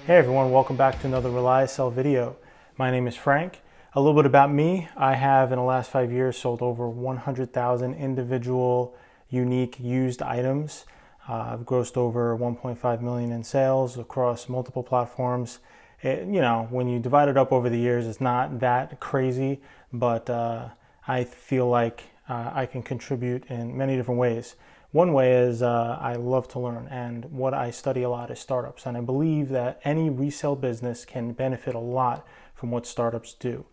Hey everyone, welcome back to another Reseller video. My name is Frank. A little bit about me. I have in the last 5 years sold over 100,000 individual unique used items. I've grossed over 1.5 million in sales across multiple platforms. When you divide it up over the years, it's not that crazy, but I feel like I can contribute in many different ways. One way is I love to learn, and what I study a lot is startups, and I believe that any resale business can benefit a lot from what startups do.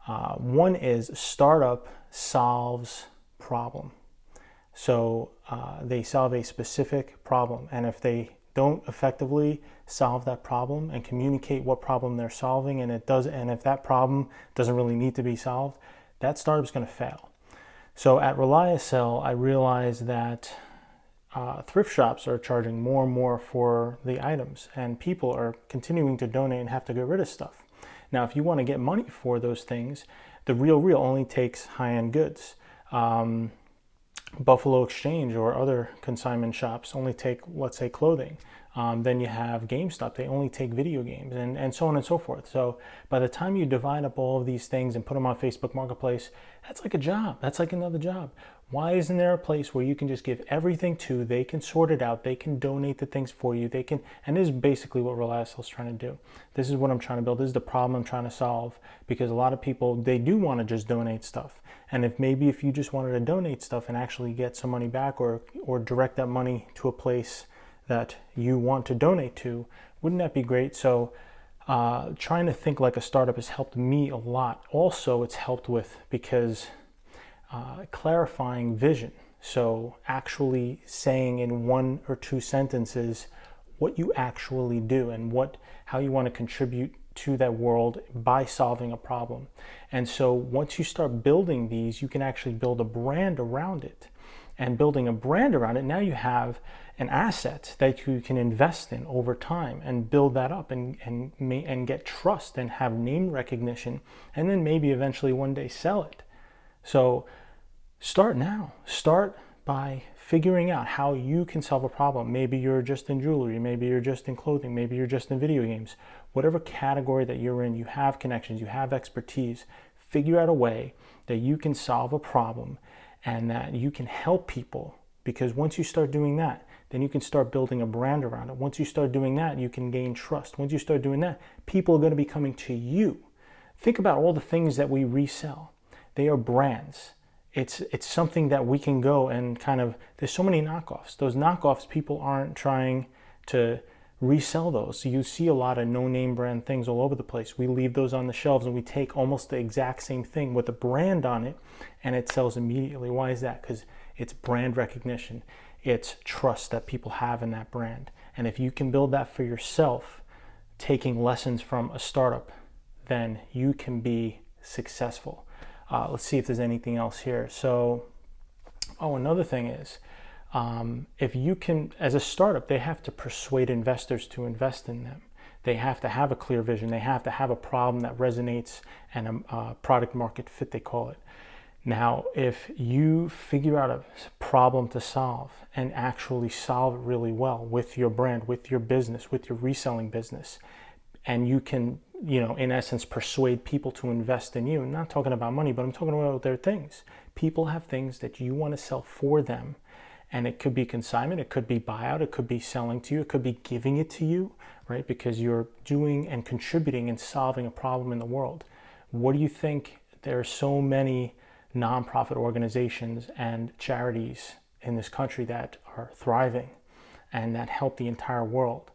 One is startup solves problem. So they solve a specific problem, and if they don't effectively solve that problem and communicate what problem they're solving, and if that problem doesn't really need to be solved, that startup's going to fail. So at Reseller, I realized that thrift shops are charging more and more for the items, and people are continuing to donate and have to get rid of stuff. Now, if you want to get money for those things, the Real only takes high-end goods. Buffalo Exchange or other consignment shops only take, let's say, clothing. Then you have GameStop, they only take video games, and so on and so forth. So by the time you divide up all of these things and put them on Facebook Marketplace, that's like a job. That's like another job. Why isn't there a place where you can just give everything to, they can sort it out, they can donate the things for you, and this is basically what Reseller is trying to do. This is what I'm trying to build. This is the problem I'm trying to solve, because a lot of people, they do want to just donate stuff. And if you just wanted to donate stuff and actually get some money back, or direct that money to a place that you want to donate to, wouldn't that be great? So trying to think like a startup has helped me a lot. Also, it's helped with because clarifying vision. So actually saying in 1 or 2 sentences what you actually do and how you want to contribute to that world by solving a problem. And so once you start building these, you can actually build a brand around it. And building a brand around it, now you have an asset that you can invest in over time and build that up and get trust and have name recognition, and then maybe eventually one day sell it. So start now. Start by figuring out how you can solve a problem. Maybe you're just in jewelry, maybe you're just in clothing, maybe you're just in video games. Whatever category that you're in, you have connections, you have expertise. Figure out a way that you can solve a problem and that you can help people, because once you start doing that, then you can start building a brand around it. Once you start doing that, you can gain trust. Once you start doing that, people are going to be coming to you. Think about all the things that we resell. They are brands. It's something that we can go and there's so many knockoffs. Those knockoffs, people aren't trying to resell those. So you see a lot of no-name brand things all over the place. We leave those on the shelves and we take almost the exact same thing with a brand on it, and it sells immediately. Why is that? Because it's brand recognition. It's trust that people have in that brand. And if you can build that for yourself, taking lessons from a startup, then you can be successful. Let's see if there's anything else here. So, another thing is, if you can, as a startup, they have to persuade investors to invest in them. They have to have a clear vision. They have to have a problem that resonates, and a product market fit, they call it. Now, if you figure out a problem to solve and actually solve it really well with your brand, with your business, with your reselling business, and you can, in essence, persuade people to invest in you. I'm not talking about money, but I'm talking about their things. People have things that you want to sell for them. And it could be consignment, it could be buyout, it could be selling to you, it could be giving it to you, right? Because you're doing and contributing and solving a problem in the world. What do you think? There are so many nonprofit organizations and charities in this country that are thriving and that help the entire world,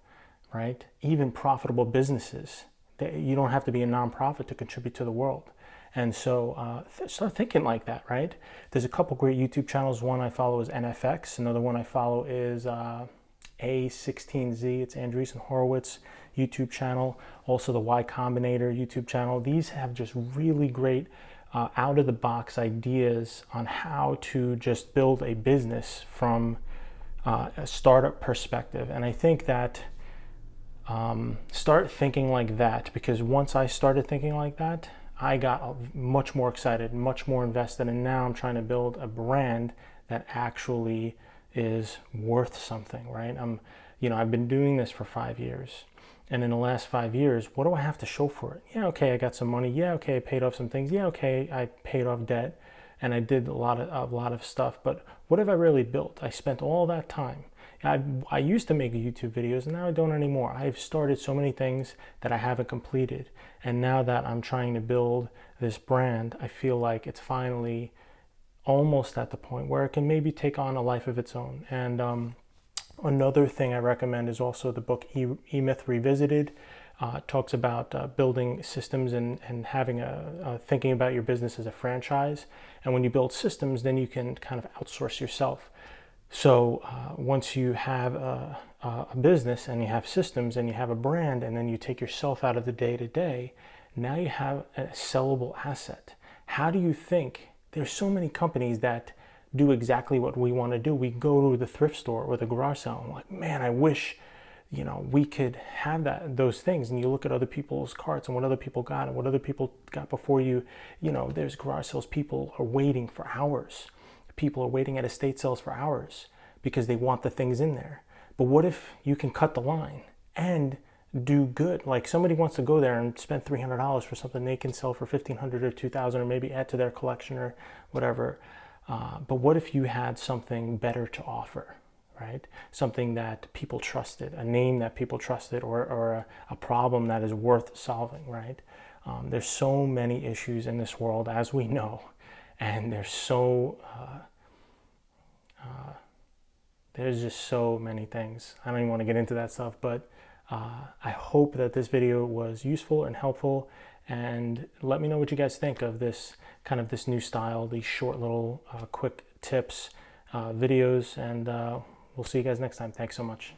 right? Even profitable businesses. You don't have to be a nonprofit to contribute to the world. And so start thinking like that, right? There's a couple great YouTube channels. One I follow is NFX. Another one I follow is A16Z. It's Andreessen Horowitz YouTube channel. Also the Y Combinator YouTube channel. These have just really great out-of-the-box ideas on how to just build a business from a startup perspective. And I think that start thinking like that, because once I started thinking like that, I got much more excited, much more invested, and now I'm trying to build a brand that actually is worth something, right? I've been doing this for 5 years, And in the last 5 years, what do I have to show for it? Yeah, okay, I got some money. Yeah, okay, I paid off some things. Yeah, okay, I paid off debt, and I did a lot of stuff. But what have I really built? I spent all that time. I used to make YouTube videos, and now I don't anymore. I've started so many things that I haven't completed, and now that I'm trying to build this brand, I feel like it's finally almost at the point where it can maybe take on a life of its own. And another thing I recommend is also the book E-Myth Revisited. It talks about building systems and having thinking about your business as a franchise. And when you build systems, then you can kind of outsource yourself. So once you have a business and you have systems and you have a brand, and then you take yourself out of the day-to-day, now you have a sellable asset. How do you think? There's so many companies that do exactly what we want to do. We go to the thrift store or the garage sale and I'm like, man, I wish, we could have those things. And you look at other people's carts and what other people got and what other people got before you. There's garage sales. People are waiting for hours. People are waiting at estate sales for hours because they want the things in there. But what if you can cut the line and do good? Like somebody wants to go there and spend $300 for something they can sell for $1,500 or $2,000 or maybe add to their collection or whatever. But what if you had something better to offer, right? Something that people trusted, a name that people trusted, or a problem that is worth solving, right? There's so many issues in this world, as we know, and there's just so many things. I don't even want to get into that stuff, but I hope that this video was useful and helpful, and let me know what you guys think of this this new style, these short little quick tips videos, and we'll see you guys next time. Thanks so much.